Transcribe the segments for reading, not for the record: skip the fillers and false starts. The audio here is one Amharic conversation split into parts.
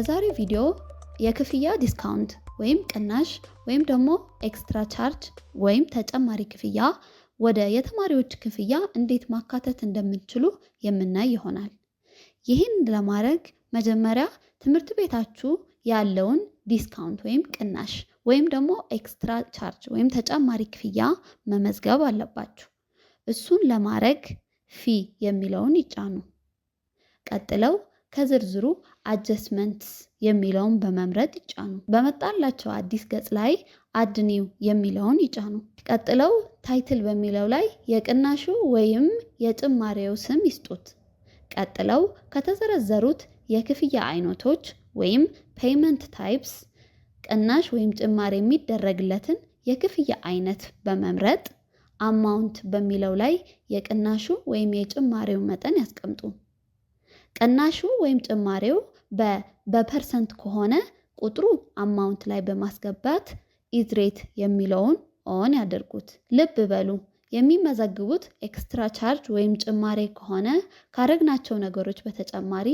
በዛሬው ቪዲዮ የክፍያ ዲስካውንት ወይም ቅናሽ ወይም ደግሞ ኤክስትራ ቻርጅ ወይም ተጨማሪ ክፍያ ወደ የተማሪዎች ክፍያ እንዴት ማካተት እንደምትችሉ የምናይ ይሆናል። ይህን ለማድረግ መጀመሪያ ትምህርት ቤታችሁ ያለውን ዲስካውንት ወይም ቅናሽ ወይም ደግሞ ኤክስትራ ቻርጅ ወይም ተጨማሪ ክፍያ መመዝገብ አለባችሁ። እሱን ለማድረግ ፊ የሚለውን ይጫኑ። ቀጥለው ከዝርዝሩ አጀስትመንትስ የሚለውን በመምረጥ ይጫኑ። በመጣላቸው አዲስ ገጽ ላይ አድ ኒው የሚለውን ይጫኑ። ቀጥለው ታይትል በሚለው ላይ የቅናሹ ወይም የጭማሪው ስም ይስጡት። ቀጥለው ከተዘረዘሩት የክፍያ አይነቶች ወይም ፔይመንት ታይፕስ ቅናሽ ወይም ጭማሪ የሚደረግለትን የክፍያ አይነት በመምረጥ አማውንት በሚለው ላይ የቅናሹ ወይም የጭማሪው መጠን ያስቀምጡ። ቅናሹ ወይም ጭማሪው በፐርሰንት ከሆነ ቁጥሩ አማውንት ላይ በማስገባት ኢዝ ሬት የሚለውን ኦን ያደርጉት። ልብ በሉ የሚመዘግቡት ኤክስትራ ቻርጅ ወይም ጭማሪ ከሆነ ካረግናቸው ነገሮች በተጨማሪ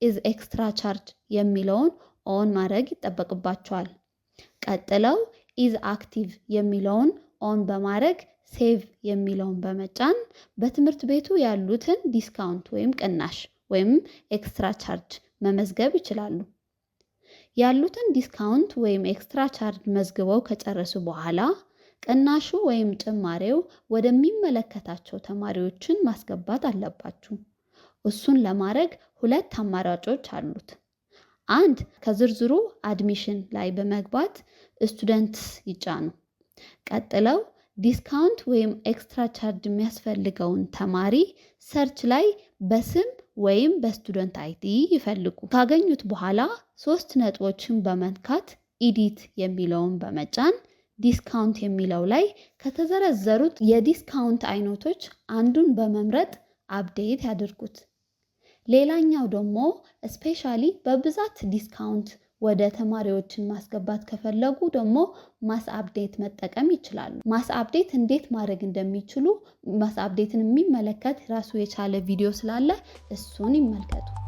ኢዝ ኤክስትራ ቻርጅ የሚለውን ኦን ማድረግ ይጠበቅባቸዋል። ቀጥለው ኢዝ አክቲቭ የሚለውን ኦን በማድረግ ሴቭ የሚለውን በመጫን በትምህርት ቤቱ ያሉትን ዲስካውንት ወይም ቅናሽ ወይም ኤክስትራ ቻርጅ መመዝገብ ይችላሉ። ያሉትን ዲስካውንት ወይም ኤክስትራ ቻርጅ መዝግበው ከጨረሱ በኋላ ቅናሹ ወይም ጭማሪው ወደሚመለከታቸው ተማሪዎችን ማስገባት አለባችሁ። እሱን ለማድረግ ሁለት አማራጮች አሉት። አንድ ከዝርዝሩ አድሚሽን ላይ በመግባት ስቱደንትስ ይጫኑ። ቀጥለው ዲስካውንት ወይም ኤክስትራ ቻርጅ የሚያስፈልገውን ተማሪ ሰርች ላይ በስም ወይም በስቱደንት አይዲ ይፈልጉ። ካገኙት በኋላ 3 ነጥቦችን በመንካት ኢዲት የሚለውን በመጫን ዲስካውንት የሚለው ላይ ከተዘረዘሩት የዲስካውንት አይነቶች አንዱን በመምረጥ አፕዴት ያድርጉት። ሌላኛው ደግሞ ስፔሻሊ በብዛት ዲስካውንት ወደ ተማሪዎችን ማስገባት ከፈለጉ ደግሞ ማስ አፕዴት መጠቀም ይችላሉ። ማስ አፕዴት እንዴት ማድረግ እንደሚችሉ ማስ አፕዴትን የሚመለከት ራሱ የቻለ ቪዲዮ ስላለ እሱን ይመልከቱ።